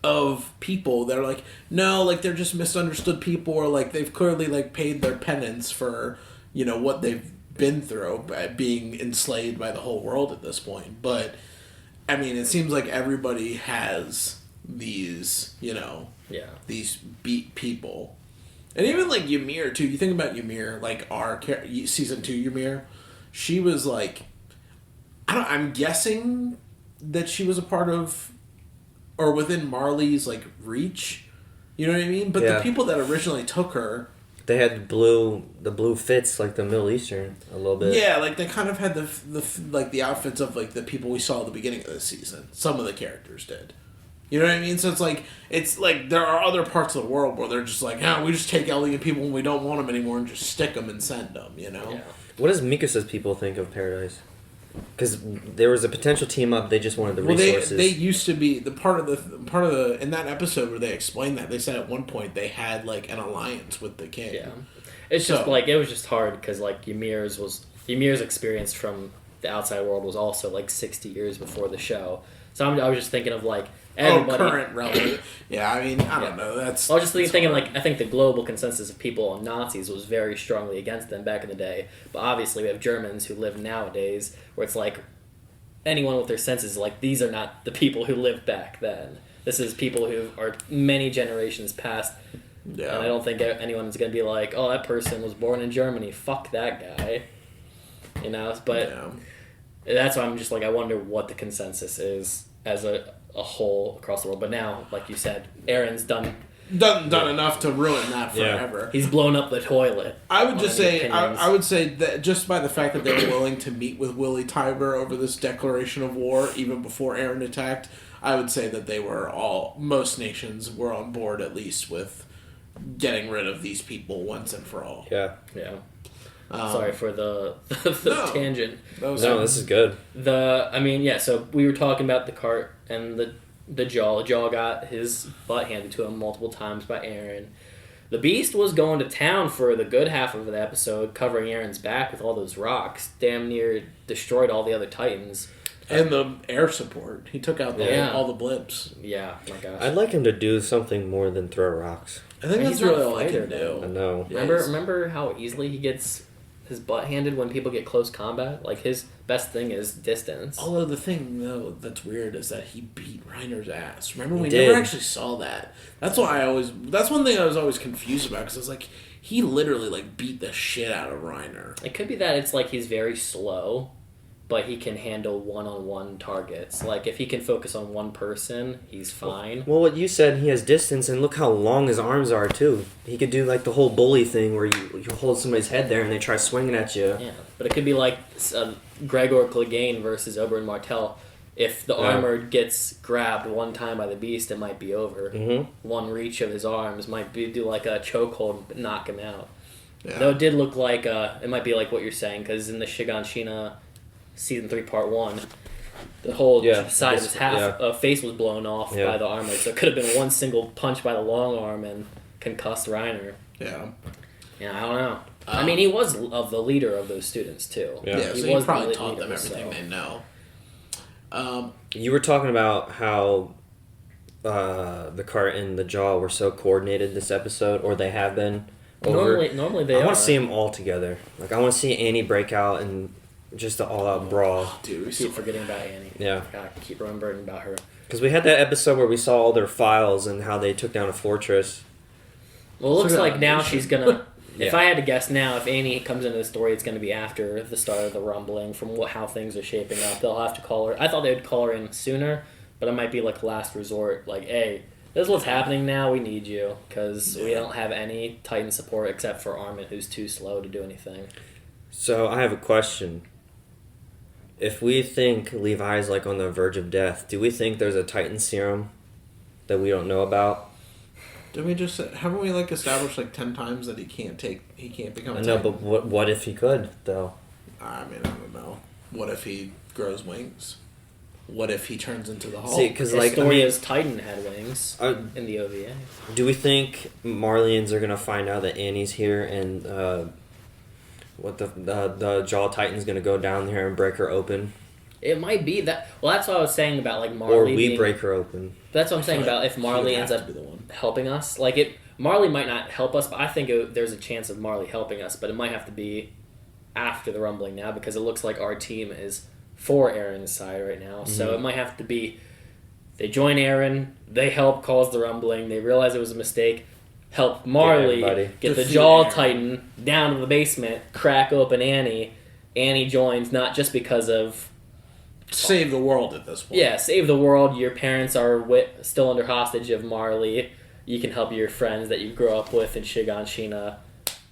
of people that are like, no, like, they're just misunderstood people, or, like, they've clearly, like, paid their penance for, you know, what they've been through by being enslaved by the whole world at this point. But I mean, it seems like everybody has these, you know, these beat people. And even like Ymir too. You think about Ymir, like our season 2 Ymir, she was like, I'm guessing that she was a part of or within Marley's like reach. You know what I mean? But Yeah. the people that originally took her, They had the blue fits like the Middle Eastern a little bit. yeah, like they kind of had the outfits of like the people we saw at the beginning of the season. Some of the characters did. You know what I mean? So it's like there are other parts of the world where they're just like, we just take Eldian people when we don't want them anymore and just stick them and send them. You know? Yeah. What does Mikasa's people think of Paradise? Because there was a potential team up. They just wanted the resources. They used to be the part of the in that episode where they explained that, they said at one point they had like an alliance with the king. Yeah. It's just like, it was just hard because like Ymir's experience from the outside world was also like 60 years before the show. So I was just thinking of like everybody. Current relevant. Yeah, I mean, I don't know. I was just thinking like, I think the global consensus of people on Nazis was very strongly against them back in the day. But obviously we have Germans who live nowadays where it's like anyone with their senses, like, these are not the people who lived back then. This is people who are many generations past. Yeah. And I don't think anyone's going to be like, oh, that person was born in Germany. Fuck that guy. You know? But that's why I'm just like, I wonder what the consensus is as a whole across the world. But now, like you said, Aaron's done enough to ruin that forever. He's blown up the toilet. I would just say, opinions. I would say that just by the fact that they were willing to meet with Willie Tybur over this declaration of war, even before Aaron attacked, I would say that most nations were on board at least with getting rid of these people once and for all. Yeah. Yeah. Sorry for the tangent. This is good. So we were talking about the cart and the Jaw. The Jaw got his butt handed to him multiple times by Aaron. The Beast was going to town for the good half of the episode, covering Aaron's back with all those rocks. Damn near destroyed all the other Titans. And the air support. He took out all the blimps. Yeah, my gosh. I'd like him to do something more than throw rocks. I think He's that's not really a all I fighter, can do. though. I know. Yeah, Remember how easily he gets his butt handed when people get close combat? Like, his best thing is distance. Although the thing, though, that's weird is that he beat Reiner's ass. Remember, we did. never actually saw that. That's one thing I was always confused about, because I was like, he literally, like, beat the shit out of Reiner. It could be that it's like he's very slow, but he can handle one-on-one targets. Like, if he can focus on one person, he's fine. Well, what you said, he has distance, and look how long his arms are, too. He could do, like, the whole bully thing where you hold somebody's head there and they try swinging at you. Yeah, but it could be like Gregor Clegane versus Oberyn Martell. If the armor gets grabbed one time by the beast, it might be over. Mm-hmm. One reach of his arms might do like a chokehold and knock him out. Yeah. Though it did look like, it might be like what you're saying, because in the Shiganshina Season 3 Part 1, the whole side of his face was blown off by the armor, so it could have been one single punch by the long arm and concussed Reiner. Yeah. Yeah, I don't know. I mean, he was of the leader of those students, too. Yeah, so he probably taught them everything they know. You were talking about how the cart and the jaw were so coordinated this episode, or they have been. Normally they are. I want to see them all together. Like, I want to see Annie break out and just the all-out brawl. Dude, we keep forgetting about Annie. Yeah. Gotta keep remembering about her. Because we had that episode where we saw all their files and how they took down a fortress. Well, it looks like now she's gonna... If I had to guess now, if Annie comes into the story, it's going to be after the start of the rumbling, from how things are shaping up. They'll have to call her... I thought they would call her in sooner, but it might be like last resort. Like, hey, this is what's happening now, we need you. Because we don't have any Titan support except for Armin, who's too slow to do anything. So, I have a question. If we think Levi is like on the verge of death, do we think there's a Titan serum that we don't know about? Did we just haven't we like established like 10 times that he can't become a I know, Titan? but what if he could though? I mean, I don't know. What if he grows wings? What if he turns into the Hulk? See, because like Astoria's Titan had wings in the OVA. Do we think Marlians are gonna find out that Annie's here and the Jaw Titan's gonna go down there and break her open? It might be that. Well, that's what I was saying about like Marley. Or we break her open. That's what I'm saying about if Marley ends up helping us. Like Marley might not help us, but I think there's a chance of Marley helping us. But it might have to be after the rumbling now, because it looks like our team is for Aaron's side right now. Mm-hmm. So it might have to be they join Aaron, they help cause the rumbling, they realize it was a mistake, help Marley get the Jaw Titan down to the basement, crack open Annie. Annie joins not just because of save the world at this point. Yeah, save the world. Your parents are still under hostage of Marley. You can help your friends that you grew up with in Shiganshina.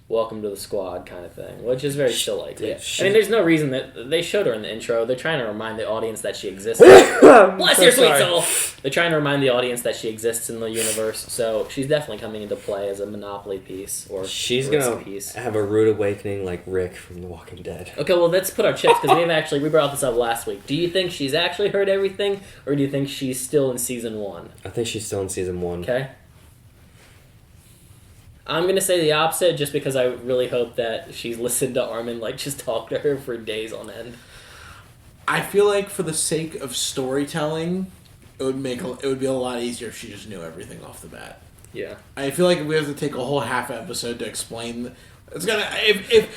Welcome to the squad, kind of thing. Which is very still like it. I mean, there's no reason that they showed her in the intro. They're trying to remind the audience that she exists. Bless your sweet soul. They're trying to remind the audience that she exists in the universe. So she's definitely coming into play as a Monopoly piece, or she's gonna have a rude awakening like Rick from The Walking Dead. Okay, well, let's put our chips, because we brought this up last week. Do you think she's actually heard everything, or do you think she's still in season 1? I think she's still in season 1. Okay. I'm going to say the opposite, just because I really hope that she's listened to Armin like just talk to her for days on end. I feel like for the sake of storytelling, it would be a lot easier if she just knew everything off the bat. Yeah. I feel like if we have to take a whole half episode to explain, it's gonna.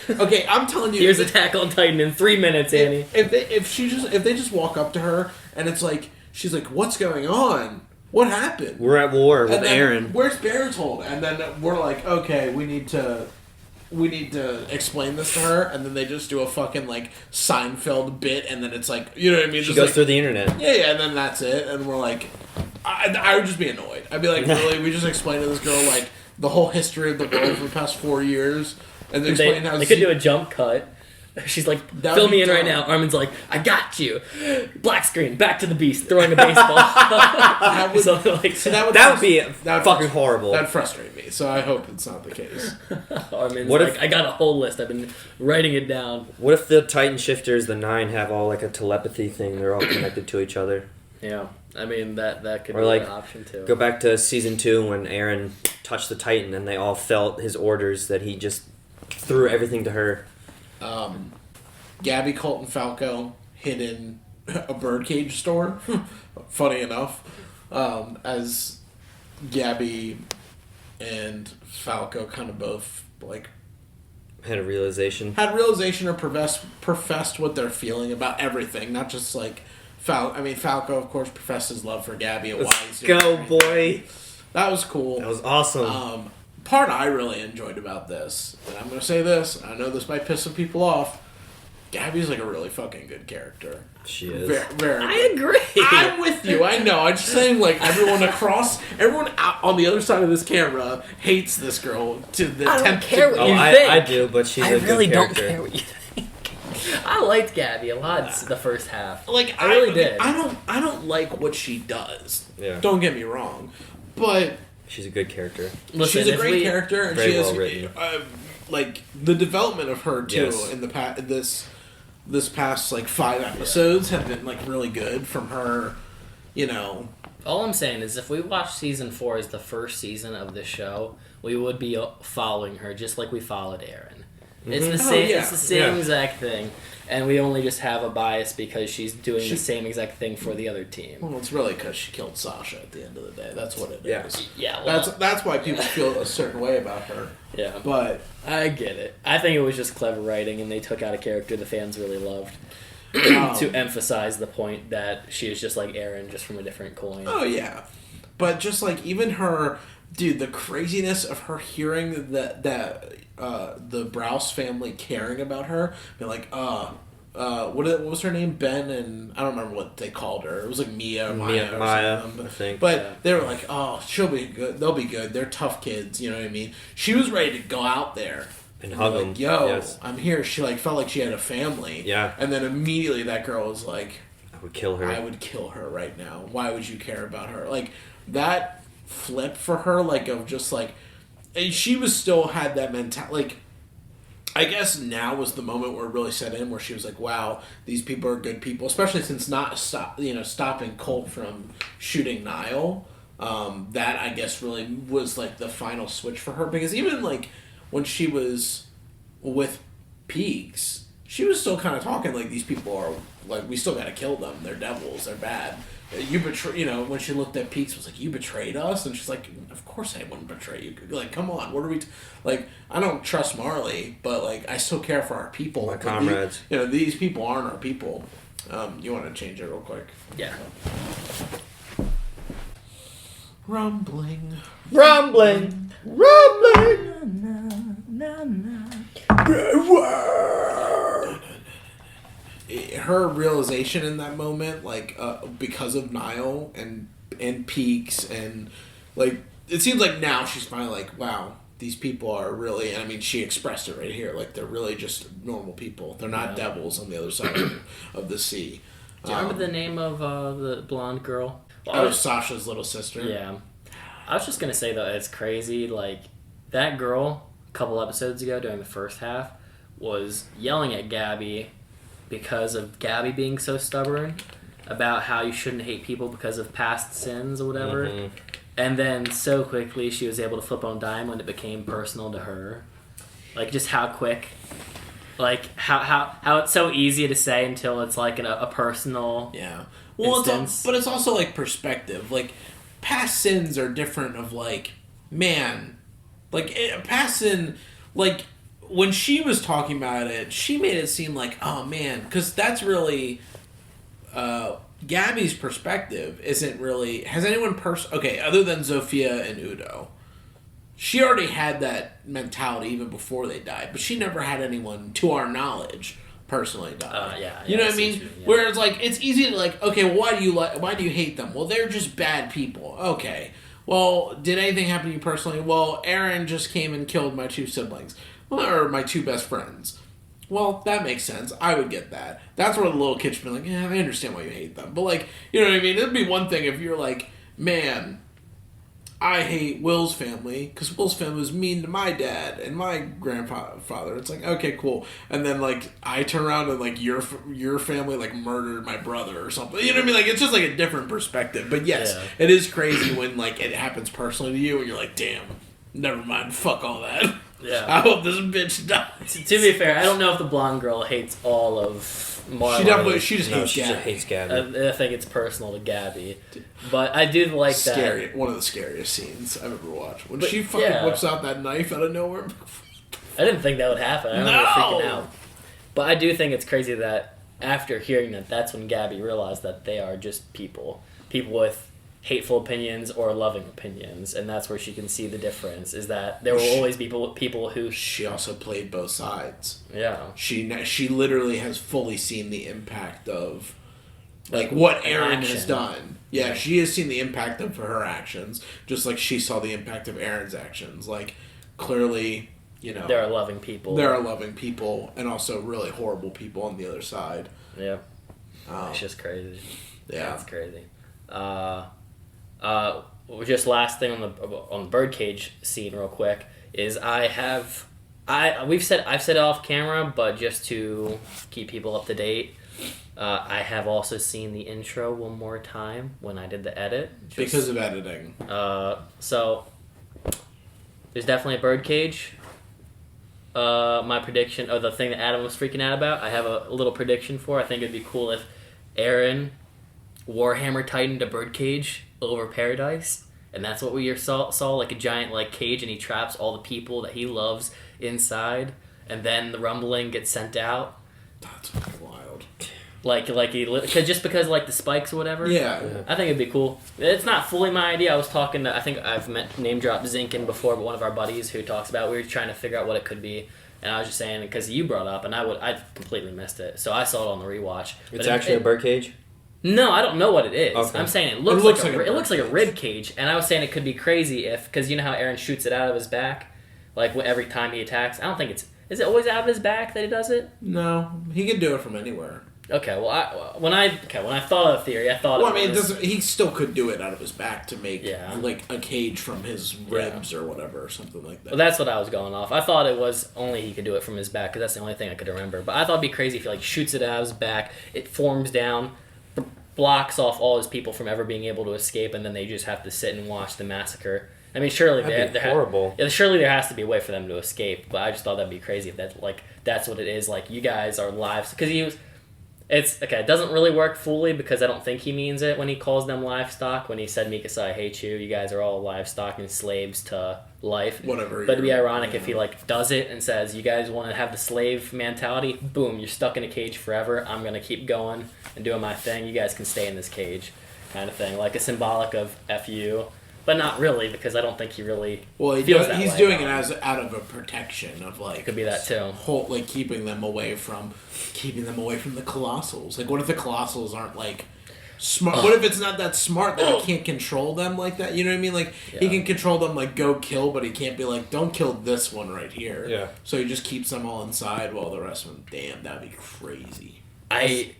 Okay, I'm telling you. Here's Attack on Titan in 3 minutes, Annie. If they just walk up to her and it's like she's like, "What's going on? What happened? We're at war with Aaron. Where's Bertold?" And then we're like, "Okay, we need to explain this to her." And then they just do a fucking like Seinfeld bit, and then it's like, you know what I mean? She goes through the internet. Yeah, and then that's it. And we're like, I would just be annoyed. I'd be like, really? We just explained to this girl like the whole history of the world for the past 4 years, and explain how they could do a jump cut. She's like, fill me in right now. Armin's like, I got you. Black screen, back to the beast, throwing a baseball. That would be fucking horrible. That'd frustrate me, so I hope it's not the case. Armin's I got a whole list. I've been writing it down. What if the Titan Shifters, the 9, have all like a telepathy thing? They're all connected to each other. Yeah, I mean, that could be like, an option too. Go back to season 2 when Aaron touched the Titan and they all felt his orders that he just threw everything to her. Gabby, Colt, and Falco hid in a birdcage store. Funny enough, as Gabby and Falco kind of both like had a realization or professed what they're feeling about everything, not just like Falco, of course, professed his love for Gabby and why he's doing go, boy. That was cool. That was awesome. Part I really enjoyed about this, and I'm going to say this, I know this might piss some people off, Gabby's like a really fucking good character. She is. Very I agree. I'm with you. I know. I'm just saying, like, everyone out on the other side of this camera hates this girl to the I don't 10th care what degree. you I, think. I do, but she's a really good don't character. care what you think. I liked Gabby a lot the first half. Like, I really did. I don't like what she does. Yeah. Don't get me wrong, but She's a good character. Listen, she's a if great we- character, and Very she has well written. like the development of her too Yes. in the this past like 5 episodes have been like really good from her. You know, All I'm saying is if we watch season 4 as the first season of the show, we would be following her just like we followed Aaron. It's the Oh, same. yeah. It's the same Yeah. exact thing, and we only just have a bias because she's doing the same exact thing for the other team. well, it's really because she killed Sasha at the end of the day. That's what it is. Yeah. Yeah, well, That's why people feel a certain way about her. yeah. But I get it. I think it was just clever writing, and they took out a character the fans really loved to emphasize the point that she is just like Aaron, just from a different coin. oh yeah, but just like even her, dude, the craziness of her hearing that the Browse family caring about her, be like, what was her name? Ben and I don't remember what they called her. It was like Mia or Maya, Maya, or something. I think. But Yeah. they were like, oh, she'll be good. They'll be good. They're tough kids. You know what I mean? She was ready to go out there And hug like, him. yo, Yes. I'm here. She like felt like she had a family. Yeah. And then immediately that girl was like, I would kill her. I would kill her right now. Why would you care about her? Like that flip for her, like of just like, and she was still had that mentality. Like, I guess now was the moment where it really set in, where she was like, "Wow, these people are good people." Especially since stopping Colt from shooting Niall. That I guess really was like the final switch for her, because even like when she was with Peaks, she was still kind of talking like these people are like, we still got to kill them. They're devils. They're bad. You betray. You know, when she looked at Peaks, was like, you betrayed us, and she's like, of course I wouldn't betray you. Like, come on, what are we? Like, I don't trust Marley, but like, I still care for our people. My Like, comrades. these people aren't our people. You want to change it real quick? Yeah. Rumbling. Rumbling. Her realization in that moment, like because of Niall and Peaks, and like it seems like now she's finally like, wow, these people are really. And I mean, she expressed it right here, like they're really just normal people. They're not devils on the other side of the sea. Do you remember the name of the blonde girl? Oh, Sasha's little sister. Yeah. I was just gonna say though, it's crazy. Like that girl, a couple episodes ago during the first half, was yelling at Gabby because of Gabby being so stubborn about how you shouldn't hate people because of past sins or whatever. Mm-hmm. And then so quickly she was able to flip on a dime when it became personal to her. Like just how quick, like how it's so easy to say until it's like a personal. Yeah. Well, instance. but it's also like perspective. Like past sins are different. Of like, man, like past sin, like when she was talking about it, she made it seem like, oh man, because that's really Gabby's perspective isn't really. Has anyone okay, other than Zofia and Udo, she already had that mentality even before they died, but she never had anyone, to our knowledge, personally die. You know what I mean? Yeah. Whereas like it's easy to like, okay, well, why do you hate them? Well, they're just bad people. Okay. Well, did anything happen to you personally? Well, Aaron just came and killed my 2 siblings. Or my 2 best friends. Well, that makes sense. I would get that. That's where the little kid should be like, yeah, I understand why you hate them. But like, you know what I mean? It'd be one thing if you're like, man, I hate Will's family because Will's family was mean to my dad and my grandfather. It's like, okay, cool. And then like I turn around and like your family like murdered my brother or something. You know what I mean? Like it's just like a different perspective. But yes, It is crazy when like it happens personally to you and you're like, damn, never mind, fuck all that. Yeah. I hope this bitch dies. To be fair, I don't know if the blonde girl hates all of Marley. She just hates Gabby. hates Gabby. I think it's personal to Gabby, but I do like Scary. that. One of the scariest scenes I've ever watched. When But, she fucking yeah. whips out that knife out of nowhere. I didn't think that would happen. I remember No! freaking out. But I do think it's crazy that after hearing that, that's when Gabby realized that they are just people with hateful opinions or loving opinions, and that's where she can see the difference. Is that there will always be people who She also played both sides. yeah. She literally has fully seen the impact of like what Eren has action. done. Yeah, she has seen the impact of her actions, just like she saw the impact of Eren's actions. Like clearly, you know, There are loving people. there are loving people and also really horrible people on the other side. Yeah. It's just crazy. Yeah. It's crazy. Just last thing on the birdcage scene, real quick, is I've said it off camera, but just to keep people up to date, I have also seen the intro one more time when I did the edit Because of editing. So there's definitely a birdcage. My prediction, the thing that Adam was freaking out about, I have a little prediction for. I think it'd be cool if Eren Warhammer Titaned a birdcage over Paradise, and that's what we saw like a giant like cage, and he traps all the people that he loves inside, and then the rumbling gets sent out. That's fucking wild. Just because like the spikes or whatever. Yeah. I think it'd be cool. It's not fully my idea. I was talking to, I think I've name dropped Zinkin before, but one of our buddies who talks about, we were trying to figure out what it could be. And I was just saying, because you brought up, and I completely missed it. So I saw it on the rewatch. It's actually a birdcage? No, I don't know what it is. Okay. I'm saying it looks like a rib cage, and I was saying it could be crazy because you know how Eren shoots it out of his back, like every time he attacks. I don't think is it always out of his back that he does it? No, he could do it from anywhere. Okay, well, when I thought of the theory, I thought. Well, I mean, he still could do it out of his back to make Yeah. like a cage from his ribs or whatever, or something like that. Well, that's what I was going off. I thought it was only he could do it from his back because that's the only thing I could remember. But I thought it'd be crazy if he like shoots it out of his back, it forms down, blocks off all his people from ever being able to escape, and then they just have to sit and watch the massacre. I mean, surely That'd be horrible. Surely there has to be a way for them to escape. But I just thought that'd be crazy if that's what it is. Like you guys are lives because he was. It's okay. It doesn't really work fully because I don't think he means it when he calls them livestock. When he said, "Mikasa, I hate you. You guys are all livestock and slaves to life." Whatever. But it'd be ironic if he like does it and says, "You guys want to have the slave mentality? Boom! You're stuck in a cage forever. I'm gonna keep going and doing my thing. You guys can stay in this cage," kind of thing, like a symbolic of "fu." But not really, because I don't think he really feels that he's way doing it about as out of a protection of like It could be that too. like keeping them away from the colossals. Like, what if the colossals aren't like smart? What if it's not that smart that he can't control them like that? You know what I mean? Like he can control them, like go kill, but he can't be like, don't kill this one right here. Yeah. So he just keeps them all inside while the rest of them. Damn, that'd be crazy. I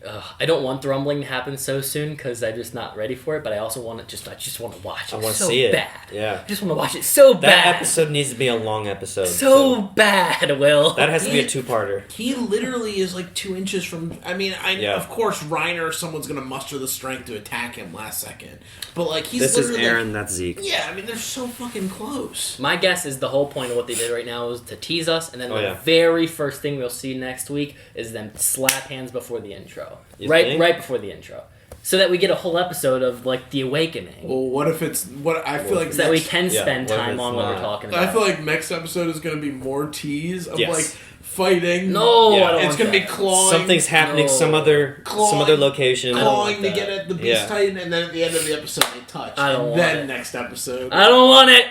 don't want the rumbling to happen so soon because I'm just not ready for it. But I also want it. I just want to watch it. I want to so see it. Bad. Yeah. I just want to watch it so That bad. episode needs to be a long episode. So bad, Will. That has to be a two-parter. He literally is like 2 inches from. I mean, of course, Reiner, someone's gonna muster the strength to attack him last second, but like he's This is literally Eren, that's Zeke. Yeah, I mean, they're so fucking close. My guess is the whole point of what they did right now is to tease us, and then the Oh, very first thing we'll see next week is them slap hands before the intro. You Right think? before the intro. So that we get a whole episode of like the awakening. Well, what if it's what I feel like So that we next- can spend what if time it's on what we're not? talking about. I feel like next episode is gonna be more tease of Yes. like fighting. No, Yeah. I don't It's want gonna be that. clawing. Something's happening No. some other Clawing- location. clawing want to that. get at the beast Yeah. titan, and then at the end of the episode they touch. I don't and want then it. next episode. I don't want it.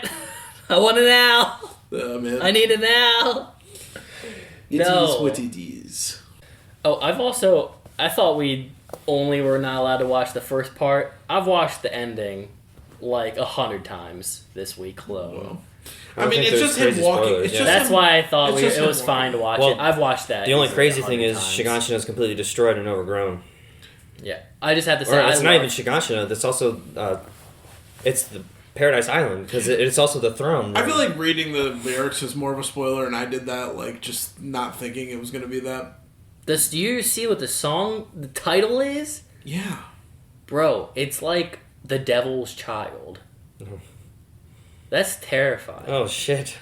I want it now. Man. I need it now. It's No. Switty D's. Oh, I thought we only were not allowed to watch the first part. I've watched the ending like 100 times this week alone. I mean, think it's there's just him crazy walking. spoilers, It's yeah. just That's him- why I thought it's just it him was fine to watch Well, it. I've watched that. The only easily crazy 100 thing is times. Shiganshina is completely destroyed and overgrown. Yeah, I just have to say, Or it's I not even love- Shiganshina. That's also it's the Paradise Island because it's also the throne. I feel like reading the lyrics is more of a spoiler, and I did that like just not thinking it was gonna be that. Do you see what the title is? Yeah. Bro, it's like The Devil's Child. Mhm. That's terrifying. Oh shit!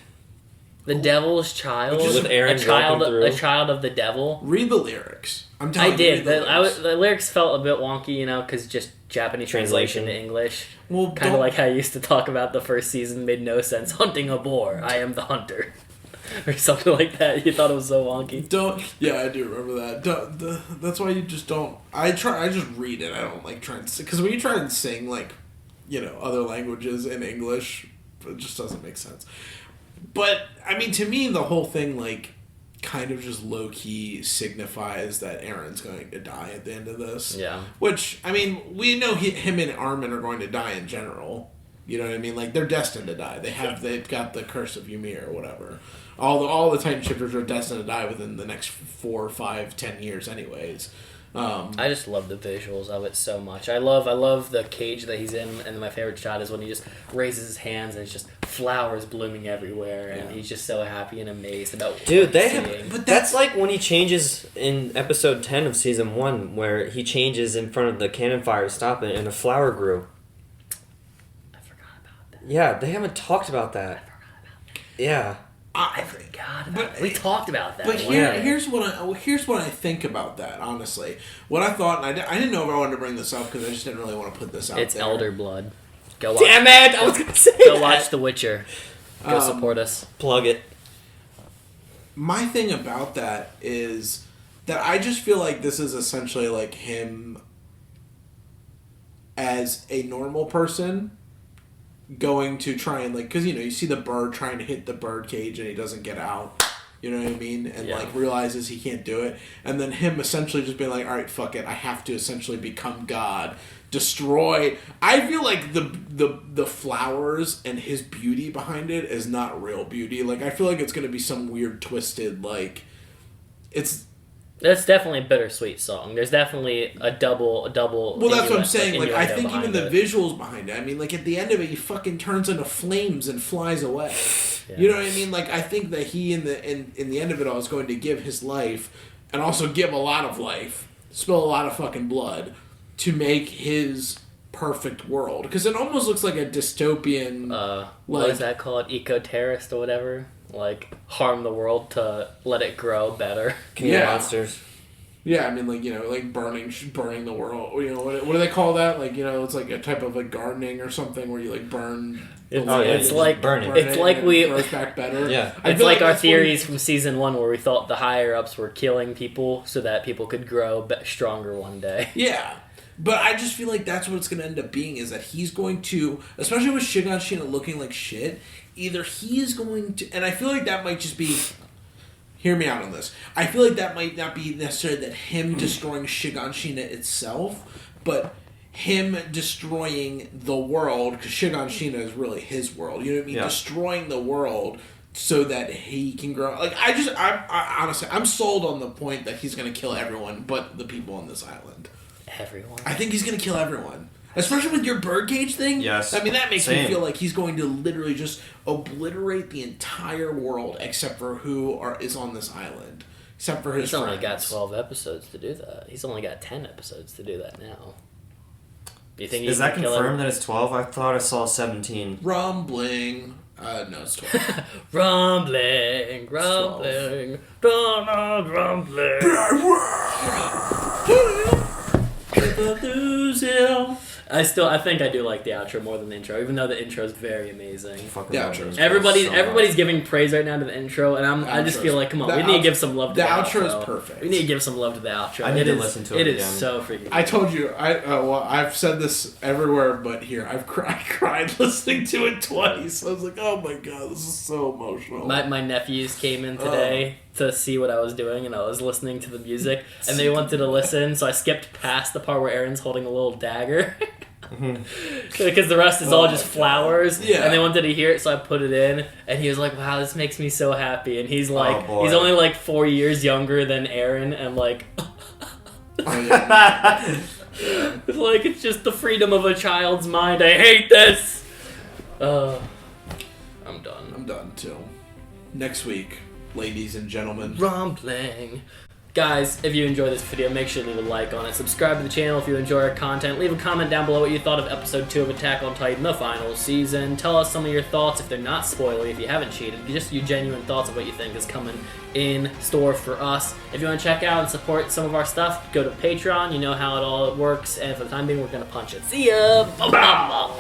The Devil's Child. With Eren walking through. a child of the devil. Read the lyrics. I'm telling I you. did. read the lyrics. The lyrics felt a bit wonky, you know, because just Japanese translation to Translation. English. Well, Kind of don't- like how I used to talk about the first season made no sense. Hunting a boar. I am the hunter. Or something like that. You thought it was so wonky. Don't. Yeah, I do remember that. That's why you just don't. I just read it. I don't like try and because when you try and sing like other languages in English. It just doesn't make sense. But, I mean, to me, the whole thing, like, kind of just low-key signifies that Aaron's going to die at the end of this. Yeah. Which, I mean, we know him and Armin are going to die in general. You know what I mean? Like, they're destined to die. They've got the curse of Ymir or whatever. All the Titan shifters are destined to die within the next 4, 5, 10 years anyways. I just love the visuals of it so much. I love the cage that he's in, and my favorite shot is when he just raises his hands and it's just flowers blooming everywhere, and he's just so happy and amazed about what he's seeing. But that's like when he changes in episode 10 of season 1, where he changes in front of the cannon fire to stop it, and a flower grew. I forgot about that. Yeah, they haven't talked about that. Yeah. I forgot about it. We talked about that. But here's what I think about that, honestly. What I thought, and I didn't know if I wanted to bring this up because I just didn't really want to put this out It's there. Elder Blood. Go watch. Damn it! I was going to say Go that. watch The Witcher. Go support us. Plug it. My thing about that is that I just feel like this is essentially like him as a normal person going to try and, like, because, you see the bird trying to hit the bird cage and he doesn't get out, you know what I mean, and like realizes he can't do it, and then him essentially just being like, all right, fuck it, I have to essentially become God, destroy. I feel like the flowers and his beauty behind it is not real beauty. Like, I feel like it's going to be some weird twisted, like, That's definitely a bittersweet song. There's definitely a double. Well, that's what I'm saying. Like, I think even the it. visuals behind it. I mean, like, at the end of it, he fucking turns into flames and flies away. Yeah. You know what I mean? Like, I think that he, in the end of it all, is going to give his life, and also give a lot of life, spill a lot of fucking blood, to make his perfect world. Because it almost looks like a dystopian. What is that called? Eco-terrorist or whatever. Like, harm the world to let it grow better. Monsters. Yeah, I mean, like, like burning the world. What do they call that? Like, it's like a type of, like, gardening or something where you, like, burn. It's like burning. It's like we. It grows back better. Yeah, It's like our theories from season 1 where we thought the higher ups were killing people so that people could grow stronger one day. Yeah. But I just feel like that's what it's going to end up being, is that he's going to, especially with Shingekinokyojin looking like shit, either he's going to, and I feel like that might just be, hear me out on this, I feel like that might not be necessarily that him destroying Shingekinokyojin itself, but him destroying the world, because Shingekinokyojin is really his world, you know what I mean? Yeah. Destroying the world so that he can grow. Like, I honestly, I'm sold on the point that he's going to kill everyone but the people on this island. Everyone. I think he's going to kill everyone. Especially with your birdcage thing. Yes. I mean, that makes me feel like he's going to literally just obliterate the entire world except for who is on this island. Except for his He's only friends. got 12 episodes to do that. He's only got 10 episodes to do that now. Do you think Is that confirmed that it's 12? I thought I saw 17. Rumbling. No, it's 12. rumbling. I think I do like the outro more than the intro, even though the intro is very amazing. Fucking The outro. Everybody's giving praise right now to the intro, and I just feel like, come on, we need to give some love to the outro. The outro is perfect. We need to give some love to the outro. I need to listen to it It again. is so freaking. I told you, I've said this everywhere but here. I cried listening to it twice. I was like, oh my god, this is so emotional. My nephews came in today to see what I was doing, and I was listening to the music, and they wanted to listen, so I skipped past the part where Aaron's holding a little dagger. Because the rest is all just flowers, yeah. And they wanted to hear it, so I put it in, and he was like, wow, this makes me so happy, and he's like, boy. he's only like 4 years younger than Aaron, and like, it's like, it's just the freedom of a child's mind. I hate this. I'm done. I'm done too. Next week, ladies and gentlemen. Rumbling. Guys, if you enjoyed this video, make sure to leave a like on it. Subscribe to the channel if you enjoy our content. Leave a comment down below what you thought of episode 2 of Attack on Titan, the final season. Tell us some of your thoughts if they're not spoilery, if you haven't cheated. Just your genuine thoughts of what you think is coming in store for us. If you want to check out and support some of our stuff, go to Patreon. You know how it all works. And for the time being, we're going to punch it. See ya! Bye-bye.